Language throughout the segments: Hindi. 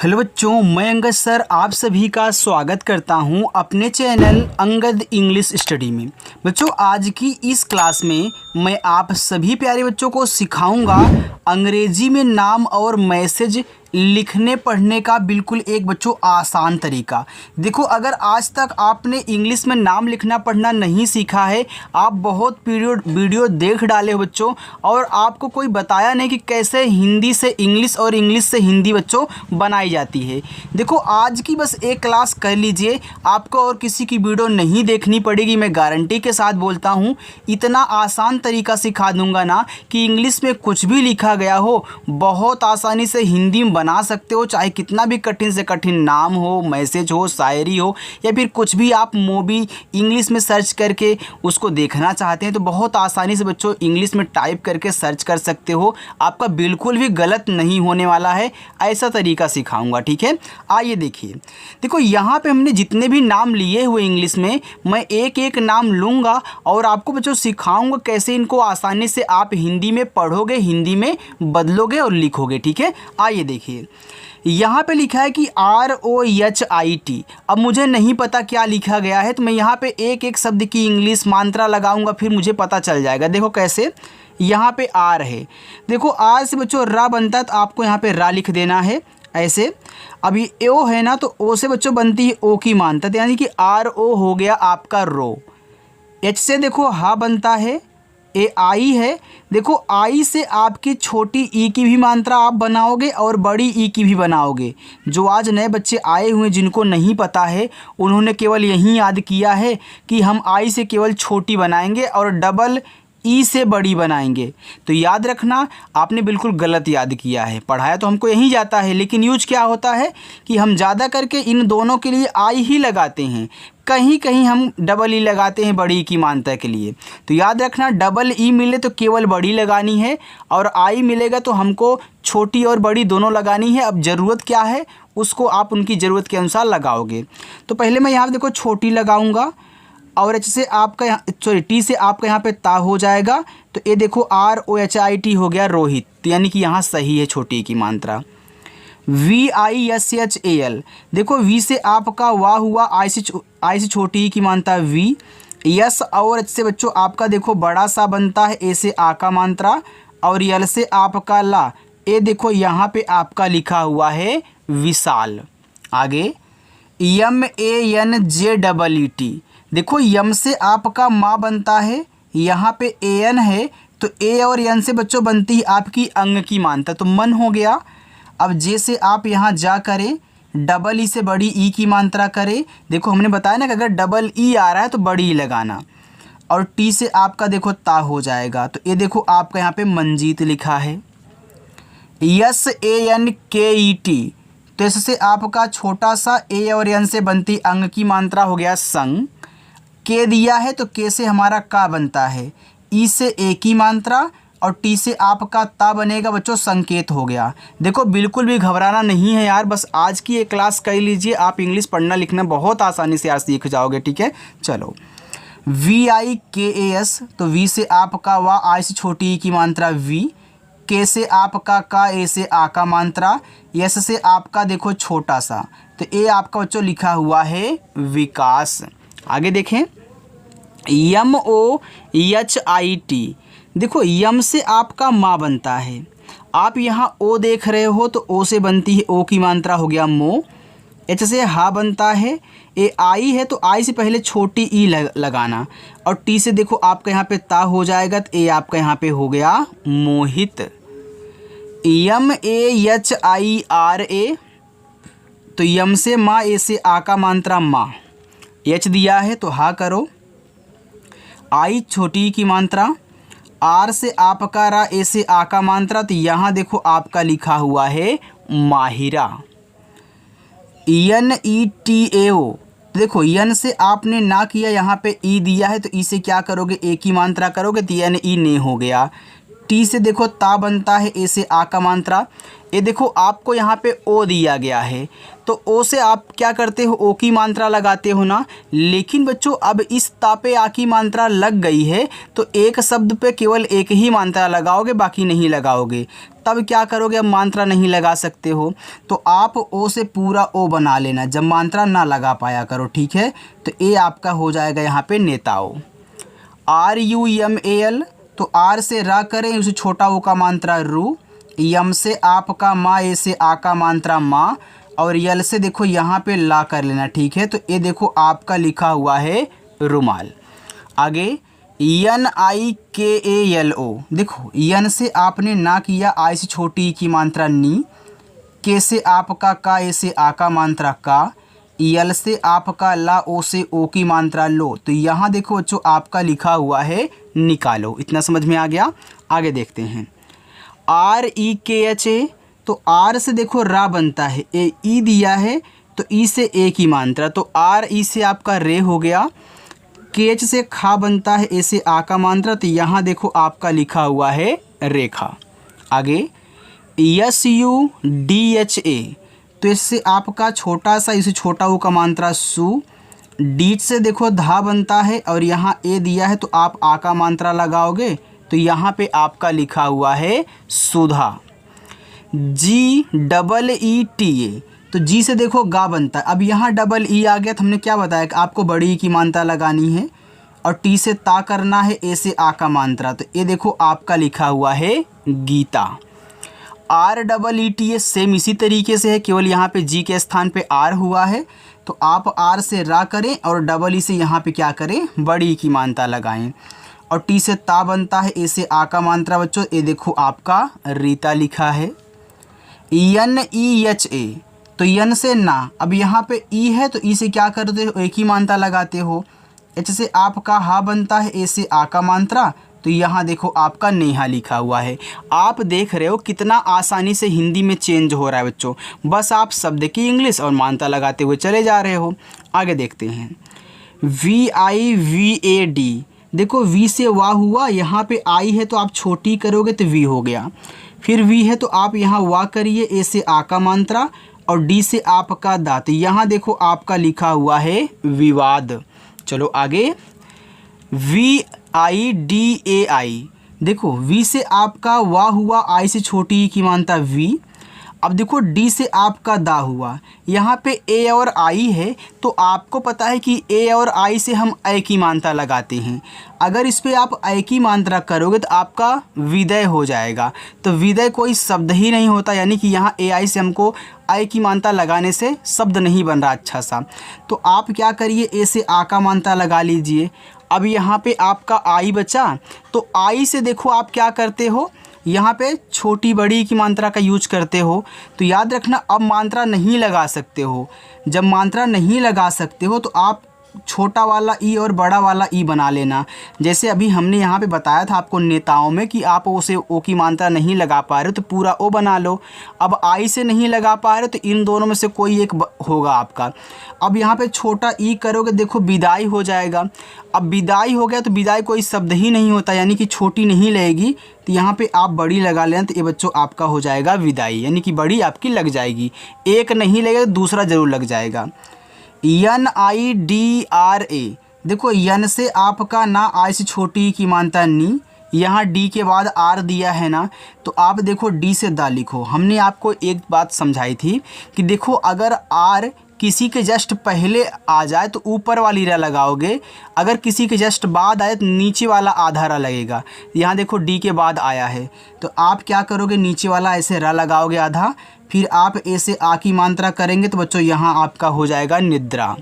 हेलो बच्चों, मैं अंगद सर आप सभी का स्वागत करता हूं अपने चैनल अंगद इंग्लिश स्टडी में। बच्चों, आज की इस क्लास में मैं आप सभी प्यारे बच्चों को सिखाऊंगा अंग्रेजी में नाम और मैसेज लिखने पढ़ने का बिल्कुल एक बच्चों आसान तरीका। देखो, अगर आज तक आपने इंग्लिश में नाम लिखना पढ़ना नहीं सीखा है, आप बहुत वीडियो देख डाले हो बच्चों, और आपको कोई बताया नहीं कि कैसे हिंदी से इंग्लिश और इंग्लिश से हिंदी बच्चों बनाई जाती है। देखो, आज की बस एक क्लास कर लीजिए, आपको और किसी की वीडियो नहीं देखनी पड़ेगी। मैं गारंटी के साथ बोलता हूँ, इतना आसान तरीका सिखा दूंगा ना कि इंग्लिश में कुछ भी लिखा गया हो बहुत आसानी से हिंदी में बना सकते हो। चाहे कितना भी कठिन से कठिन नाम हो, मैसेज हो, शायरी हो, या फिर कुछ भी आप मूवी इंग्लिश में सर्च करके उसको देखना चाहते हैं तो बहुत आसानी से बच्चों इंग्लिश में टाइप करके सर्च कर सकते हो। आपका बिल्कुल भी गलत नहीं होने वाला है, ऐसा तरीका सिखाऊंगा। ठीक है, आइए देखिए। देखो, यहाँ पे हमने जितने भी नाम लिए हुए इंग्लिश में, मैं एक एक नाम लूँगा और आपको बच्चों सिखाऊंगा कैसे इनको आसानी से आप हिंदी में पढ़ोगे, हिंदी में बदलोगे और लिखोगे। ठीक है, आइए देखिए। यहाँ पे लिखा है कि ROHIT। अब मुझे नहीं पता क्या लिखा गया है, तो मैं यहाँ पे एक एक शब्द की इंग्लिश मात्रा लगाऊंगा, फिर मुझे पता चल जाएगा। देखो कैसे, यहाँ पे आर है। देखो, आर से बच्चों रा बनता है, तो आपको यहाँ पे रा लिख देना है ऐसे। अभी ओ है ना, तो ओ से बच्चों बनती है ओ की मात्रा, तो यानी कि RO हो गया आपका रो। एच से देखो हा बनता है, ए आई है। देखो, आई से आपकी छोटी ई की भी मात्रा आप बनाओगे और बड़ी ई की भी बनाओगे। जो आज नए बच्चे आए हुए जिनको नहीं पता है, उन्होंने केवल यही याद किया है कि हम आई से केवल छोटी बनाएंगे और डबल ई से बड़ी बनाएंगे। तो याद रखना, आपने बिल्कुल गलत याद किया है। पढ़ाया तो हमको यही जाता है, लेकिन यूज क्या होता है कि हम ज़्यादा करके इन दोनों के लिए आई ही लगाते हैं, कहीं कहीं हम डबल ई लगाते हैं बड़ी की मात्रा के लिए। तो याद रखना, डबल ई मिले तो केवल बड़ी लगानी है, और आई मिलेगा तो हमको छोटी और बड़ी दोनों लगानी है। अब ज़रूरत क्या है उसको आप उनकी ज़रूरत के अनुसार लगाओगे। तो पहले मैं यहाँ देखो छोटी लगाऊंगा, और एच से आपका यहाँ टी से आपका यहाँ पे ता हो जाएगा। तो ये देखो ROHIT हो गया रोहित, तो यानी कि यहाँ सही है छोटी की मात्रा। VISHAL, देखो वी से आपका वाह हुआ, आई से छोटी की मात्रा वी। यस और एच से बच्चों आपका देखो बड़ा सा बनता है, ए से आ का मात्रा, और यल से आपका ला। ए देखो यहाँ पे आपका लिखा हुआ है विशाल। आगे MANJEET, देखो यम से आपका माँ बनता है, यहाँ पे AN है, तो ए और एन से बच्चों बनती है आपकी अंग की मात्रा, तो मन हो गया। अब जे से आप यहाँ जा करें, डबल ई से बड़ी ई की मात्रा करें। देखो हमने बताया ना कि अगर डबल ई आ रहा है तो बड़ी ई लगाना, और टी से आपका देखो ता हो जाएगा। तो ये देखो आपका यहाँ पे मंजीत लिखा है। SANKET, तो इससे आपका छोटा सा ए और एन से बनती अंग की मात्रा हो गया संग। के दिया है तो के से हमारा का बनता है, ई से ए की मात्रा, और टी से आपका ता बनेगा बच्चों संकेत हो गया। देखो बिल्कुल भी घबराना नहीं है यार, बस आज की एक क्लास कर लीजिए, आप इंग्लिश पढ़ना लिखना बहुत आसानी से आज सीख जाओगे। ठीक है, चलो। VIKAS, तो वी से आपका वाह, आई से छोटी ई की मात्रा वी। के से आपका का, ए से आ का मात्रा, यस से आपका देखो छोटा सा, तो ए आपका बच्चों लिखा हुआ है विकास। आगे देखें, MOHIT, देखो यम से आपका माँ बनता है, आप यहाँ ओ देख रहे हो, तो ओ से बनती है ओ की मात्रा हो गया मो। एच से हा बनता है, ए आई है तो आई से पहले छोटी ई लगाना, और टी से देखो आपका यहाँ पे ता हो जाएगा, तो ए आपका यहाँ पे हो गया मोहित। MAHIRA, तो यम से माँ, ए से आ का मात्रा माँ, एच दिया है तो हा करो, आई छोटी की मात्रा, आर से आपका रा, ए से आ का मात्रा, तो यहाँ देखो आपका लिखा हुआ है माहिरा। NETAO, देखो यन से आपने ना किया, यहाँ पे ई दिया है, तो ई से क्या करोगे, ए की मात्रा करोगे, तो NE ने हो गया। टी से देखो ता बनता है, ए से आ का मात्रा। ये देखो आपको यहाँ पे ओ दिया गया है, तो ओ से आप क्या करते हो, ओ की मात्रा लगाते हो ना। लेकिन बच्चों अब इस ता पे आ की मात्रा लग गई है, तो एक शब्द पे केवल एक ही मात्रा लगाओगे, बाकी नहीं लगाओगे। तब क्या करोगे, अब मात्रा नहीं लगा सकते हो तो आप ओ से पूरा ओ बना लेना, जब मात्रा ना लगा पाया करो, ठीक है। तो ए आपका हो जाएगा यहाँ पे नेताओ। RUMAL, तो आर से रा करें, उसे छोटा ओ का मात्रा रू, यम से आपका माँ, ए से आ का मात्रा माँ, और यल से देखो यहाँ पे ला कर लेना, ठीक है। तो ये देखो आपका लिखा हुआ है रुमाल। आगे NIKALO, देखो यन से आपने ना किया, आई से छोटी की मात्रा नी, के से आपका का, ए से आ का मात्रा का, यल से आपका ला, ओ से ओ की मात्रा लो। तो यहाँ देखो बच्चों आपका लिखा हुआ है निकालो। इतना समझ में आ गया। आगे देखते हैं REKHA, तो आर से देखो रा बनता है, ए ई दिया है तो ई से ए की मात्रा, तो आर ई से आपका रे हो गया। केच से खा बनता है, ए से आ का मात्रा, तो यहाँ देखो आपका लिखा हुआ है रेखा। आगे SUDHA, तो इससे आपका छोटा सा, इसे छोटा ऊ का मात्रा सु, डीट से देखो धा बनता है और यहाँ ए दिया है तो आप आ का मात्रा लगाओगे, तो यहाँ पे आपका लिखा हुआ है सुधा। GEETA, तो जी से देखो गा बनता है, अब यहाँ डबल ई आ गया, तो हमने क्या बताया कि आपको बड़ी ई की मात्रा लगानी है, और टी से ता करना है, ए से आ का मात्रा, तो ये देखो आपका लिखा हुआ है गीता। REETA सेम इसी तरीके से है, केवल यहाँ पे जी के स्थान पे आर हुआ है, तो आप आर से रा करें और डबल ई से यहाँ पे क्या करें, बड़ी ई की मात्रा लगाएं, और टी से ता बनता है, ए से आ का मात्रा बच्चों, ये देखो आपका रीता लिखा है। NEHA, तो यन से ना, अब यहाँ पे ई है तो ई से क्या करते हो, एक ही मात्रा लगाते हो। एच से आपका हा बनता है, ए से आ का मात्रा, तो यहाँ देखो आपका नेहा लिखा हुआ है। आप देख रहे हो कितना आसानी से हिंदी में चेंज हो रहा है बच्चों, बस आप शब्द की इंग्लिश और मात्रा लगाते हुए चले जा रहे हो। आगे देखते हैं VIVAD, देखो वी से वाह हुआ, यहाँ पे आई है तो आप छोटी करोगे तो वी हो गया, फिर वी है तो आप यहाँ वाह करिए, ए से आ का मात्रा, और डी से आपका दा, तो यहाँ देखो आपका लिखा हुआ है विवाद। चलो आगे VIDAI, देखो वी से आपका वाह हुआ, आई से छोटी की मात्रा वी, अब देखो डी से आपका दा हुआ, यहाँ पे ए और आई है तो आपको पता है कि ए और आई से हम ए की मात्रा लगाते हैं। अगर इस पे आप ए की मात्रा करोगे तो आपका विदय हो जाएगा, तो विदय कोई शब्द ही नहीं होता, यानी कि यहाँ ए आई से हमको ए की मात्रा लगाने से शब्द नहीं बन रहा अच्छा सा। तो आप क्या करिए, ए से आ का मात्रा लगा लीजिए। अब यहाँ पे आपका आई बचा, तो आई से देखो आप क्या करते हो, यहाँ पे छोटी बड़ी की मात्रा का यूज करते हो, तो याद रखना अब मात्रा नहीं लगा सकते हो। जब मात्रा नहीं लगा सकते हो तो आप छोटा वाला ई और बड़ा वाला ई बना लेना। जैसे अभी हमने यहाँ पे बताया था आपको नेताओं में कि आप ओ से ओ की मात्रा नहीं लगा पा रहे हो तो पूरा ओ बना लो। अब आई से नहीं लगा पा रहे हो तो इन दोनों में से कोई एक होगा आपका। अब यहाँ पे छोटा ई करोगे, देखो विदाई हो जाएगा। अब विदाई हो गया तो विदाई कोई शब्द ही नहीं होता, यानी कि छोटी नहीं लगेगी, तो यहाँ पे आप बड़ी लगा लेना, तो ये बच्चों आपका हो जाएगा विदाई, यानी कि बड़ी आपकी लग जाएगी। एक नहीं लगेगा दूसरा ज़रूर लग जाएगा। NIDRA, देखो यन से आपका ना, आई से छोटी की मात्रा नी, यहाँ डी के बाद आर दिया है ना, तो आप देखो डी से दा लिखो। हमने आपको एक बात समझाई थी कि देखो अगर आर किसी के जस्ट पहले आ जाए तो ऊपर वाली रा लगाओगे, अगर किसी के जस्ट बाद आए तो नीचे वाला आधा रा लगेगा। यहाँ देखो डी के बाद आया है तो आप क्या करोगे, नीचे वाला ऐसे रा लगाओगे आधा, फिर आप ऐसे आ की मात्रा करेंगे तो बच्चों यहाँ आपका हो जाएगा निद्रा।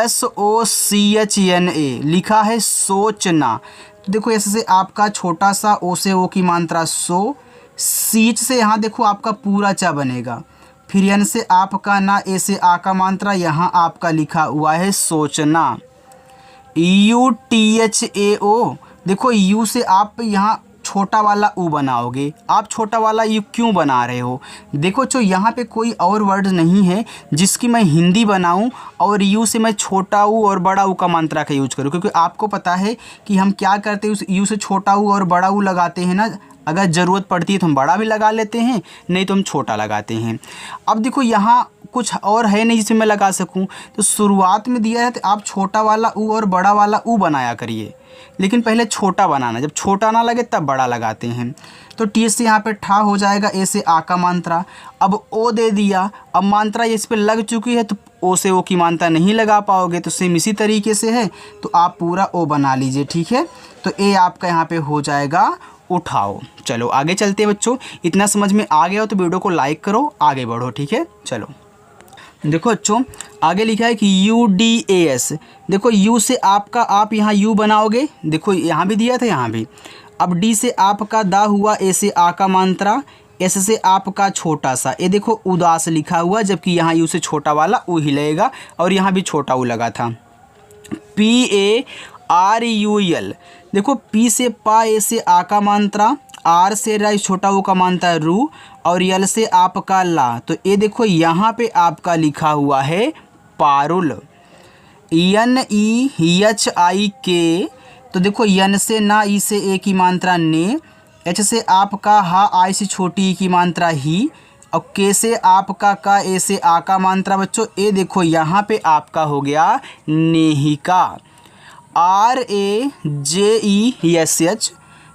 SOCHNA लिखा है सोचना, तो देखो ऐसे से आपका छोटा सा ओ से ओ की मात्रा सो, सीच से यहाँ देखो आपका पूरा चा बनेगा, फिर यन से आपका ना, ए से आ का मात्रा, यहाँ आपका लिखा हुआ है सोचना। UTHAO, देखो यू से आप यहाँ छोटा वाला ऊ बनाओगे। आप छोटा वाला यू क्यों बना रहे हो, देखो जो यहाँ पे कोई और वर्ड नहीं है जिसकी मैं हिंदी बनाऊं और यू से मैं छोटा ऊ और बड़ा ऊ का मात्रा का यूज करूँ, क्योंकि आपको पता है कि हम क्या करते हैं, उस यू से छोटा ऊ और बड़ा ऊ लगाते हैं ना। अगर ज़रूरत पड़ती है तो हम बड़ा भी लगा लेते हैं, नहीं तो हम छोटा लगाते हैं। अब देखो यहाँ कुछ और है नहीं जिसमें मैं लगा सकूं, तो शुरुआत में दिया है तो आप छोटा वाला ऊ और बड़ा वाला ऊ बनाया करिए, लेकिन पहले छोटा बनाना, जब छोटा ना लगे तब बड़ा लगाते हैं। तो टी से यहाँ पे ठा हो जाएगा, ए से आ का मात्रा। अब ओ दे दिया, अब मात्रा इस पे लग चुकी है तो ओ से ओ की मात्रा नहीं लगा पाओगे, तो सेम इसी तरीके से है, तो आप पूरा ओ बना लीजिए, ठीक है। तो ए आपका यहाँ पे हो जाएगा उठाओ। चलो आगे चलते हैं बच्चों, इतना समझ में आ गया हो तो वीडियो को लाइक करो, आगे बढ़ो, ठीक है। चलो देखो बच्चों, आगे लिखा है कि UDAS। देखो यू से आपका आप यहाँ यू बनाओगे, देखो यहाँ भी दिया था यहाँ भी। अब डी से आपका दा हुआ, ए से आ का मात्रा, एस से आपका छोटा सा, ये देखो उदास लिखा हुआ, जबकि यहाँ यू से छोटा वाला ऊ ही लगेगा और यहाँ भी छोटा ऊ लगा था। PARUL, देखो पी से पा, ए से आ का मात्रा, आर से रा छोटा वो का मात्रा रू, और यल से आपका ला, तो ये देखो यहाँ पे आपका लिखा हुआ है पारुल। NEHIK, तो देखो यन से ना, ई से ए की मात्रा ने, एच से आपका हा, आई से छोटी ई की मात्रा ही, और के से आपका का, ए से आ का मात्रा बच्चों, ये देखो यहाँ पे आपका हो गया नेहिका। RAJESH,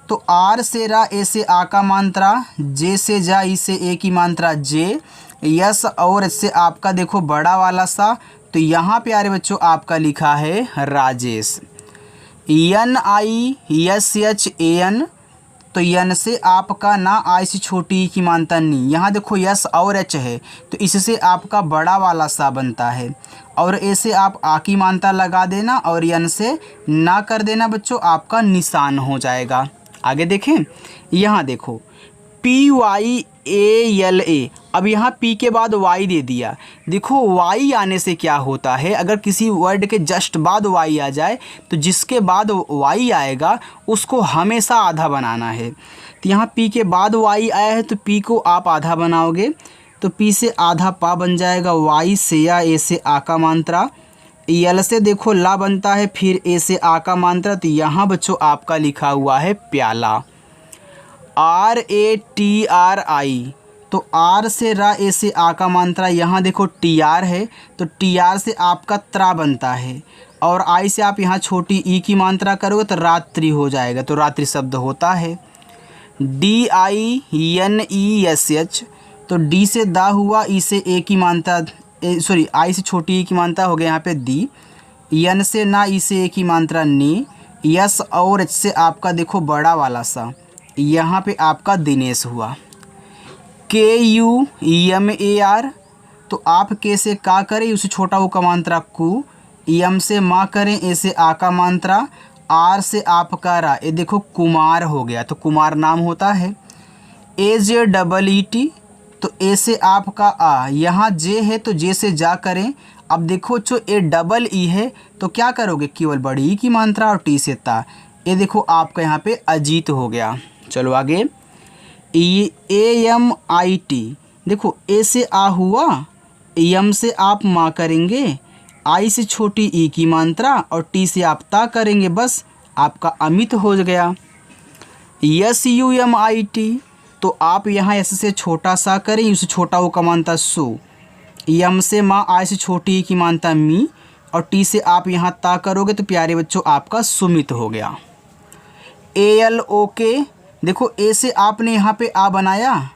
तो आर से रा, ए से आ का मात्रा, जे से जा, ई से ए की मात्रा जे, यस और एच से आपका देखो बड़ा वाला सा, तो यहाँ प्यारे बच्चों आपका लिखा है राजेश। NISHAN, तो यन से आपका ना, आई से छोटी की मात्रा नी, यहाँ देखो यस और एच है, तो इससे आपका बड़ा वाला सा बनता है, और ए से आप आ की मात्रा लगा देना और यन से ना कर देना बच्चों, आपका निशान हो जाएगा। आगे देखें, यहाँ देखो PYALA, अब यहाँ P के बाद Y दे दिया। देखो Y आने से क्या होता है, अगर किसी वर्ड के जस्ट बाद Y आ जाए तो जिसके बाद Y आएगा उसको हमेशा आधा बनाना है। तो यहाँ P के बाद Y आया है तो P को आप आधा बनाओगे, तो P से आधा पा बन जाएगा, Y से या ए से आ का मात्रा, यल से देखो ला बनता है, फिर ए से आ का मात्रा, तो यहाँ बच्चों आपका लिखा हुआ है प्याला। RATRI, तो आर से रा, ए से आ का मात्रा, यहाँ देखो TR है, तो TR से आपका त्रा बनता है, और आई से आप यहाँ छोटी ई की मात्रा करोगे तो रात्रि हो जाएगा, तो रात्रि शब्द होता है। DINESH, तो डी से दा हुआ, ई से ए की मात्रा, सॉरी आई से छोटी ई की मात्रा हो गया यहाँ पे दी, यन से ना, ई से ए की मात्रा नी, यस और एच से आपका देखो बड़ा वाला सा, यहाँ पे आपका दिनेश हुआ। KUEMAR, तो आप के से का करें, उसे छोटा वो का मात्रा कु, यम से माँ करें, ए से आ का मात्रा, आर से आपका रा, ये देखो कुमार हो गया, तो कुमार नाम होता है। AJEET, तो ए से आपका आ, यहाँ जे है तो जे से जा करें। अब देखो जो AEE है तो क्या करोगे, केवल बड़ी ई की मात्रा और टी से ता, ये देखो आपका यहाँ पे अजीत हो गया। चलो आगे, AMIT, देखो ए से आ हुआ, यम से आप माँ करेंगे, आई से छोटी ई की मात्रा और टी से आप ता करेंगे, बस आपका अमित हो गया। SUMIT, तो आप यहाँ एस से छोटा सा करें, उसे छोटा वो का मात्रा सु, यम से माँ, आई से छोटी ई की मात्रा मी, और टी से आप यहाँ ता करोगे तो प्यारे बच्चों आपका सुमित हो गया। ALOK, देखो ए से आपने यहाँ पे आ बनाया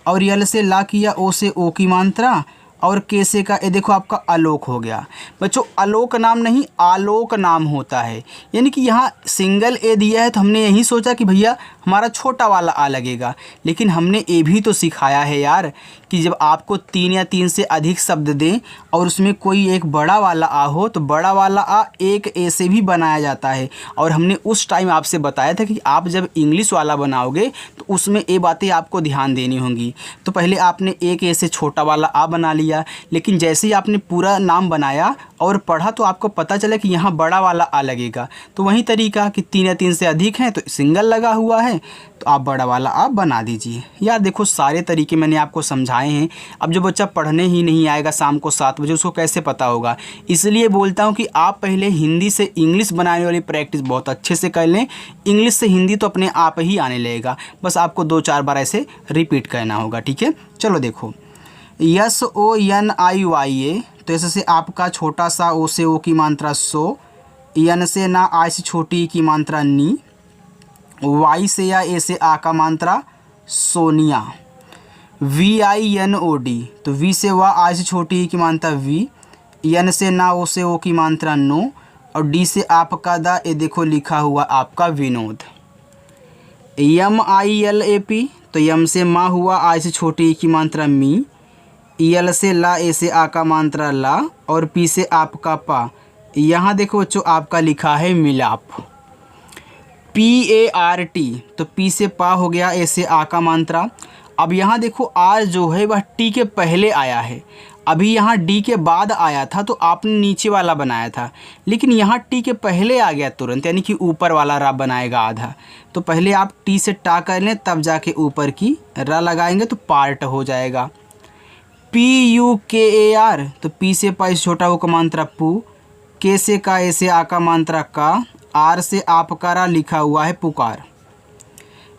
और यल से ला किया, ओ से ओ की मात्रा, और के से का ये देखो आपका आलोक हो गया। बच्चों आलोक नाम नहीं, आलोक नाम होता है, यानी कि यहाँ सिंगल ए दिया है तो हमने यही सोचा कि भैया हमारा छोटा वाला आ लगेगा, लेकिन हमने ए भी तो सिखाया है यार कि जब आपको 3 या 3 से अधिक शब्द दें और उसमें कोई एक बड़ा वाला आ हो तो बड़ा वाला आ एक ए से भी बनाया जाता है। और हमने उस टाइम आपसे बताया था कि आप जब इंग्लिश वाला बनाओगे तो उसमें ये बातें आपको ध्यान देनी होंगी। तो पहले आपने एक ए से छोटा वाला आ बना लिया, लेकिन जैसे ही आपने पूरा नाम बनाया और पढ़ा तो आपको पता चला कि यहाँ बड़ा वाला आ लगेगा। तो वही तरीका कि 3 या 3 से अधिक हैं तो सिंगल लगा हुआ है तो आप बड़ा वाला आप बना दीजिए। यार देखो सारे तरीके मैंने आपको समझाए हैं। अब जो बच्चा पढ़ने ही नहीं आएगा शाम को 7 बजे उसको कैसे पता होगा, इसलिए बोलता हूँ कि आप पहले हिंदी से इंग्लिश बनाने वाली प्रैक्टिस बहुत अच्छे से कर लें। इंग्लिश से हिंदी तो अपने आप ही आने लगेगा, बस आपको 2-4 बार ऐसे रिपीट करना होगा। ठीक है, चलो देखो SONIYA, तो ऐसे से आपका छोटा सा ओ से ओ की मात्रा सो, यन से ना आई से छोटी की मात्रा नी, वाई से या ए से आ का मात्रा सोनिया। VINOD, तो वी से वाह, आई से छोटी ई की मात्रा वी, एन से ना, ओ से ओ की मात्रा नो, और डी से आपका दा, ये देखो लिखा हुआ आपका विनोद। MILAP, तो यम से माँ हुआ, आई से छोटी ई की मात्रा मी, EL से ला, ए से आ का मात्रा ला, और पी से आपका पा। यहाँ देखो बच्चों आपका लिखा है मिलाप। PART, तो पी से पा हो गया, ए से आ का मात्रा। अब यहाँ देखो आर जो है वह टी के पहले आया है, अभी यहाँ डी के बाद आया था तो आपने नीचे वाला बनाया था, लेकिन यहाँ टी के पहले आ गया तुरंत, यानी कि ऊपर वाला रा बनाएगा आधा। तो पहले आप टी से टा कर लें, तब जाके ऊपर की रा लगाएंगे तो पार्ट हो जाएगा। PUKAR, तो पी से पा इस छोटा वो का मात्रा पू, के से का, ए से आ का मात्रा का, आर से आपका रा लिखा हुआ है पुकार।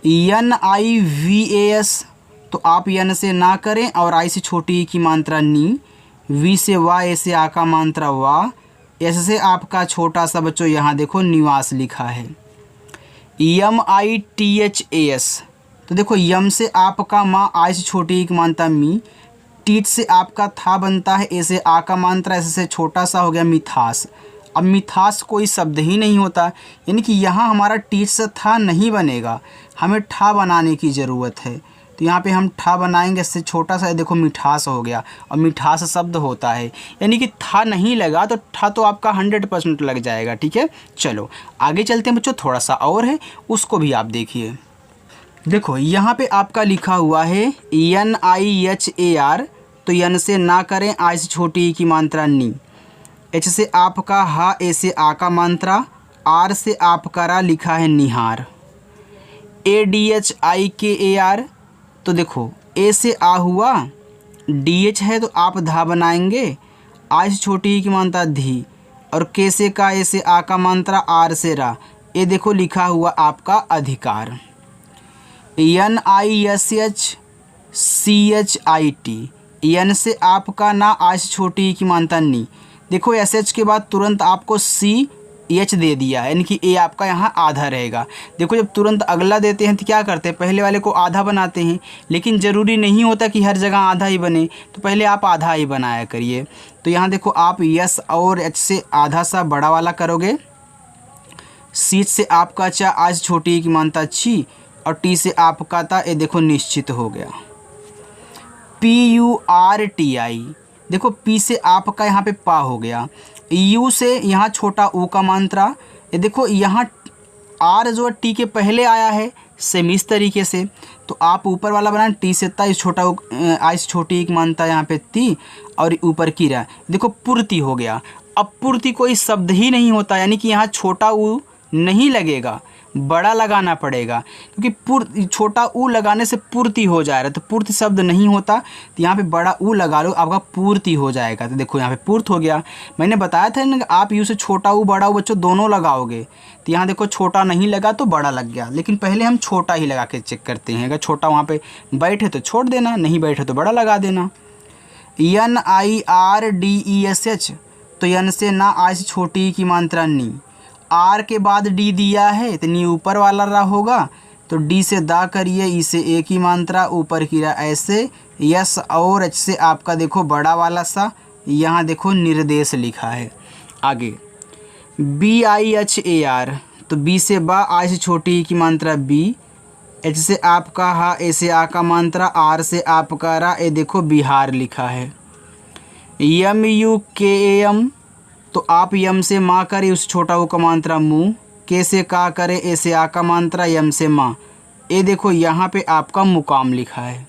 NIVAS, तो आप यन से ना करें और आई से छोटी की मात्रा नी, वी से वाह, ए से आ का मात्रा वाह, एस से आपका छोटा सा बच्चों यहाँ देखो निवास लिखा है। MITHAS, तो देखो यम से आपका माँ, आई से छोटी की मात्रा मी, टीट से आपका था बनता है, ए से आ का मात्रा, ऐसे से छोटा सा हो गया मिथास। अब मिथास कोई शब्द ही नहीं होता, यानी कि यहाँ हमारा टीट से था नहीं बनेगा, हमें ठा बनाने की ज़रूरत है। तो यहाँ पे हम ठा बनाएंगे, इससे छोटा सा देखो मिठास हो गया, और मिठास शब्द होता है, यानी कि था नहीं लगा तो ठा तो आपका 100% लग जाएगा। ठीक है, चलो आगे चलते हैं बच्चों, थोड़ा सा और है उसको भी आप देखिए। देखो यहाँ पे आपका लिखा हुआ है NIHAR, तो यन से ना करें, आई से छोटी ई की मात्रा नी, एच से आपका हा, ए से आ का मात्रा, आर से आपका रा लिखा है निहार। ADHIKAR, तो देखो ए से आ हुआ, DH है तो आप धा बनाएंगे, आई से छोटी ई की मात्रा धी, और के से का, ए से आ का मात्रा, आर से रा, ये देखो लिखा हुआ आपका अधिकार। NISHCHIT, एन से आपका ना, आई से छोटी ई की मात्रा नी, देखो SH के बाद तुरंत आपको CH दे दिया, यानी कि ए आपका यहाँ आधा रहेगा। देखो जब तुरंत अगला देते हैं तो क्या करते हैं, पहले वाले को आधा बनाते हैं, लेकिन ज़रूरी नहीं होता कि हर जगह आधा ही बने, तो पहले आप आधा ही बनाया करिए। तो यहाँ देखो आप यस और एच से आधा सा बड़ा वाला करोगे, सी से आपका चा, आज छोटी की मानता छी, और टी से आपका था, ये देखो निश्चित हो गया। PURTI, देखो पी से आपका यहाँ पे पा हो गया, यू से यहाँ छोटा ऊ का मात्रा, ये देखो यहाँ आर जो टी के पहले आया है, सेम इस तरीके से, तो आप ऊपर वाला बनाए टी से ता, इस छोटा आई से छोटी एक मानता यहाँ पे ती, और ऊपर की रहा, देखो पूर्ति हो गया। अब पूर्ति कोई शब्द ही नहीं होता, यानी कि यहाँ छोटा ऊ नहीं लगेगा, बड़ा लगाना पड़ेगा, क्योंकि छोटा ऊ लगाने से पूर्ति हो जा रहा है, तो पूर्ति शब्द नहीं होता, तो यहाँ पे बड़ा ऊ लगा लो, आपका पूर्ति हो जाएगा। तो देखो यहाँ पे पूर्त हो गया। मैंने बताया था ना आप यू से छोटा ऊ बड़ा ऊ बच्चों दोनों लगाओगे, तो यहाँ देखो छोटा नहीं लगा तो बड़ा लग गया, लेकिन पहले हम छोटा ही लगा के चेक करते हैं। अगर छोटा वहाँ पे बैठे तो छोड़ देना, नहीं बैठे तो बड़ा लगा देना। NIRDESH, तो यन से ना, आई से छोटी की मात्रा नी, आर के बाद डी दिया है तो नी ऊपर वाला रा होगा, तो डी से दा करिए, ई से ए की मात्रा, ऊपर की रा ऐसे, यस और एच से आपका देखो बड़ा वाला सा, यहाँ देखो निर्देश लिखा है। आगे BIHAR, तो बी से बा, आई से छोटी की मात्रा बी, एच से आपका हा, ए से आ का मात्रा, आर से आपका रा, ए देखो बिहार लिखा है। MUKAM, तो आप यम से माँ करे, उस छोटा वो का मात्रा मुँह, के से का करे, ए से आ का मात्रा, यम से माँ, ए देखो यहाँ पे आपका मुकाम लिखा है।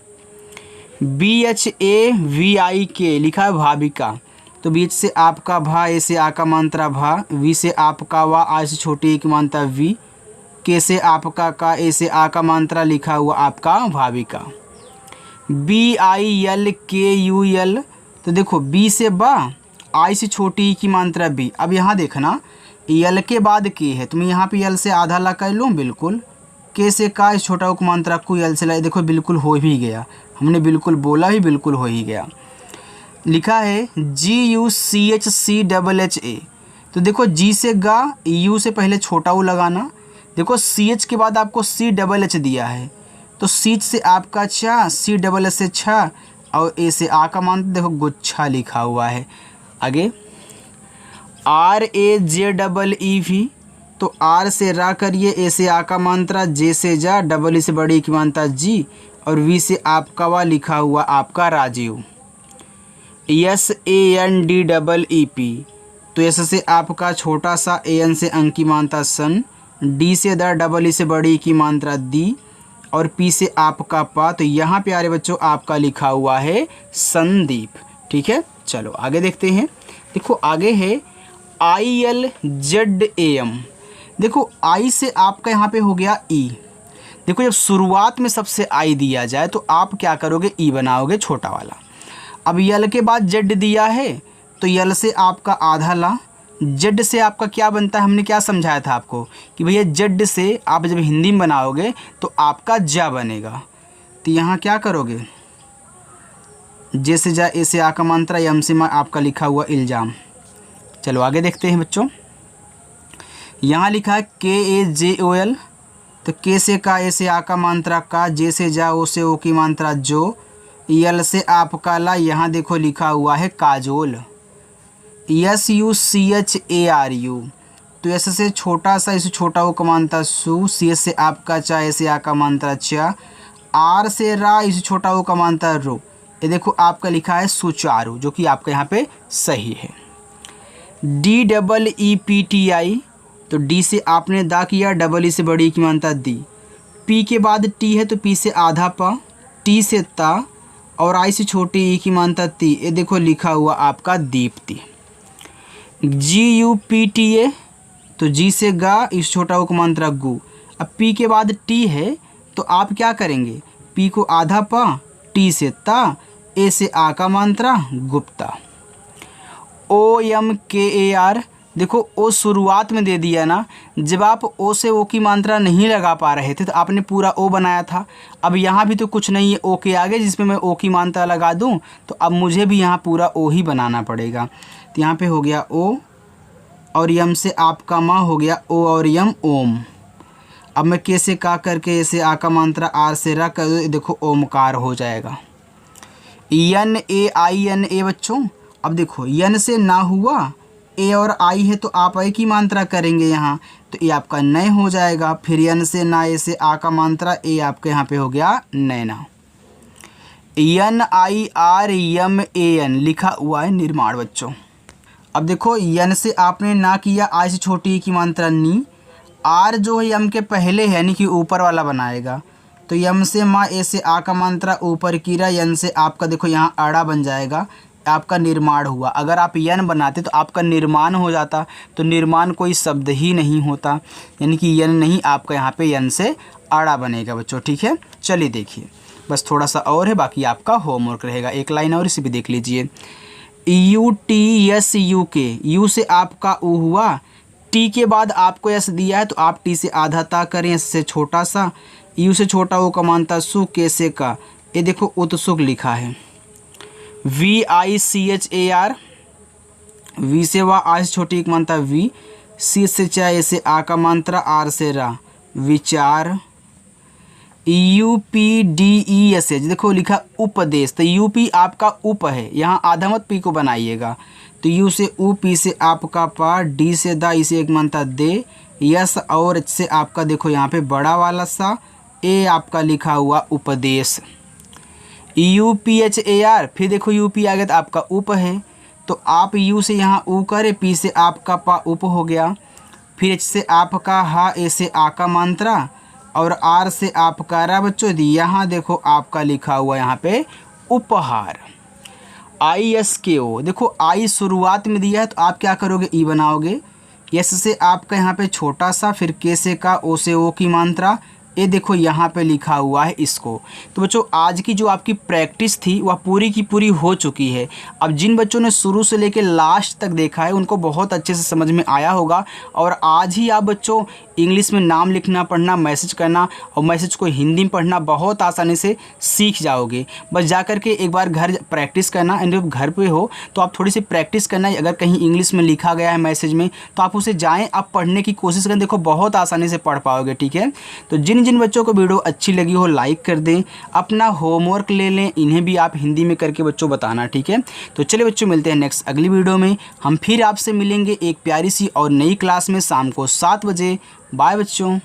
BHAVIK लिखा है भाविका, तो बीच से आपका भा, ए से आ का मात्रा भा, वी से आपका वा, आ से छोटी एक मात्रा वी, के से आपका का, ए से आ का मात्रा लिखा हुआ आपका भाविका। BILKUL, तो देखो बी से बा, आई से छोटी की मात्रा बी। अब यहाँ देखना यल के बाद के है, तो मैं यहाँ पे यल से आधा ला कर लूँ, बिल्कुल। के से का, इस छोटा उक मात्रा को यल से ला, देखो बिल्कुल हो भी गया, हमने बिल्कुल बोला ही बिल्कुल हो ही गया। लिखा है GUCHCHHA, तो देखो जी से गा, यू से पहले छोटा ऊ लगाना, देखो CH के बाद आपको CHH दिया है, तो सीच से आपका चा, सी डबल एस से छा, और ए से आ का मान देखो गुच्छा लिखा हुआ है। आगे R A J double E भी, तो आर से रा करिए, ए से आ का मात्रा, जे से जा, डबल ई से बड़ी की मात्रा जी, और वी से आपका वा लिखा हुआ आपका Rajeev. S A N D double E P, तो एस से आपका छोटा सा, ए एन से अंक की मात्रा सन, डी से द, डबल ई से बड़ी की मात्रा दी, और पी से आपका पा। तो यहाँ प्यारे बच्चों आपका लिखा हुआ है संदीप। ठीक है, चलो आगे देखते हैं। देखो आगे है I L Z A M. देखो आई से आपका यहाँ पे हो गया ई। देखो जब शुरुआत में सबसे आई दिया जाए तो आप क्या करोगे, ई बनाओगे छोटा वाला। अब यल के बाद जेड दिया है तो यल से आपका आधा ला, जेड से आपका क्या बनता है, हमने क्या समझाया था आपको कि भैया जेड से आप जब हिंदी में बनाओगे तो आपका जा बनेगा। तो यहाँ क्या करोगे, जे से जा, ए से आ का मात्रा, यम से मा आपका लिखा हुआ इल्ज़ाम। चलो आगे देखते हैं बच्चों। यहाँ लिखा है के ए जे ओ एल, तो के से का, ए से आ का मात्रा का, जे से जा, ओ से ओ की मात्रा जो, यल से आपका ला, यहाँ देखो लिखा हुआ है Kajol. S U C H A R U, तो एस से छोटा सा, इसे छोटा वो का मात्रा सु, सी एस से आपका चा, ए से आ का मात्रा चा, आर से रा, इसे छोटा वो का मात्रा रो। ये देखो आपका लिखा है सुचारू, जो कि आपका यहाँ पे सही है। D double E P T I, तो डी से आपने दा किया, डबल ई से बड़ी की मात्रा दी, पी के बाद टी है तो पी से आधा पा, टी से ता, और आई से छोटी ई की मात्रा ती। ये देखो लिखा हुआ आपका दीप्ति। जी यू पी टी ए, तो जी से गा, इस छोटा वो का मात्रा गु। अब पी के बाद टी है तो आप क्या करेंगे, पी को आधा पा, टी से ता, ए से आ का मात्रा गुप्ता। ओ एम के ए आर, देखो ओ शुरुआत में दे दिया ना, जब आप ओ से ओ की मात्रा नहीं लगा पा रहे थे तो आपने पूरा ओ बनाया था। अब यहाँ भी तो कुछ नहीं है ओ के आगे जिसमें मैं ओ की मात्रा लगा दूँ, तो अब मुझे भी यहाँ पूरा ओ ही बनाना पड़ेगा। तो यहाँ पे हो गया ओ, और यम से आपका माँ हो गया ओ और यम ओम। अब मैं के से का करके ऐसे आ का मात्रा, आर से रा कर, देखो ओमकार हो जाएगा। यन ए आई एन ए बच्चों, अब देखो यन से ना हुआ, ए और आई है तो आप आई की मात्रा करेंगे यहाँ, तो ये आपका नए हो जाएगा। फिर यन से ना, ए से आ का मात्रा, ए आपके यहाँ पे हो गया नैना। यन I R Yama A N लिखा हुआ है निर्माण बच्चों। अब देखो यन से आपने ना किया, आई से छोटी की मात्रा नी, आर जो है यम के पहले है यानी कि ऊपर वाला बनाएगा, तो यम से माँ, ए से आ का मात्रा ऊपर की रा, यन से आपका देखो यहाँ आड़ा बन जाएगा, आपका निर्माण हुआ। अगर आप यन बनाते तो आपका निर्माण हो जाता, तो निर्माण कोई शब्द ही नहीं होता, यानी कि यन नहीं, आपका यहाँ पे यन से आड़ा बनेगा बच्चों। ठीक है, चलिए देखिए, बस थोड़ा सा और है, बाकी आपका होमवर्क रहेगा। एक लाइन और इसे भी देख लीजिए। यू टी एस यू के, यू से आपका ऊ हुआ, टी के बाद आपको एस दिया है तो आप टी से आधा ता करें, एस से छोटा सा, यू से छोटा वो का मानता सु, के से का, ये देखो उत्सुक लिखा है। V I C H A R, V से वा, आई से छोटी एक मानता वी, सी से चा, ए से आ का मात्रा, आर से रा, विचार। U P D E S H, देखो लिखा उपदेश, तो यू पी आपका उप है, यहाँ आधा मत पी को बनाइएगा, तो यू से ऊ, पी से आपका पा, डी से दा, इसे एक मानता दे, यस और एच से आपका देखो यहाँ पे बड़ा वाला सा, ए आपका लिखा हुआ उपदेश। U P H A are, फिर देखो यू पी आ गया तो आपका उप है, तो आप यू से यहाँ ऊ करे, पी से आपका पा उप हो गया, फिर एच से आपका हा, ए से आ का मात्रा, और आर से आपका रा बच्चों। यहाँ देखो आपका लिखा हुआ यहाँ पे उपहार। आई एस के ओ, देखो आई शुरुआत में दिया है तो आप क्या करोगे, ई बनाओगे। एस से आपका यहाँ पे छोटा सा, फिर के से का, ओ से ओ की मात्रा, ये देखो यहाँ पे लिखा हुआ है इसको। तो बच्चों आज की जो आपकी प्रैक्टिस थी वह पूरी की पूरी हो चुकी है। अब जिन बच्चों ने शुरू से लेकर लास्ट तक देखा है उनको बहुत अच्छे से समझ में आया होगा, और आज ही आप बच्चों इंग्लिश में नाम लिखना, पढ़ना, मैसेज करना और मैसेज को हिंदी में पढ़ना बहुत आसानी से सीख जाओगे। बस जा कर के एक बार घर प्रैक्टिस करना, एंड जब घर पे हो तो आप थोड़ी सी प्रैक्टिस करना। अगर कहीं इंग्लिश में लिखा गया है मैसेज में तो आप उसे जाएँ, आप पढ़ने की कोशिश करें, देखो बहुत आसानी से पढ़ पाओगे। ठीक है, तो जिन जिन बच्चों को वीडियो अच्छी लगी हो लाइक कर दें, अपना होमवर्क ले लें, इन्हें भी आप हिंदी में करके बच्चों बताना। ठीक है, तो चलिए बच्चों मिलते हैं नेक्स्ट अगली वीडियो में। हम फिर आपसे मिलेंगे एक प्यारी सी और नई क्लास में शाम को 7 बजे। बाय बच्चों।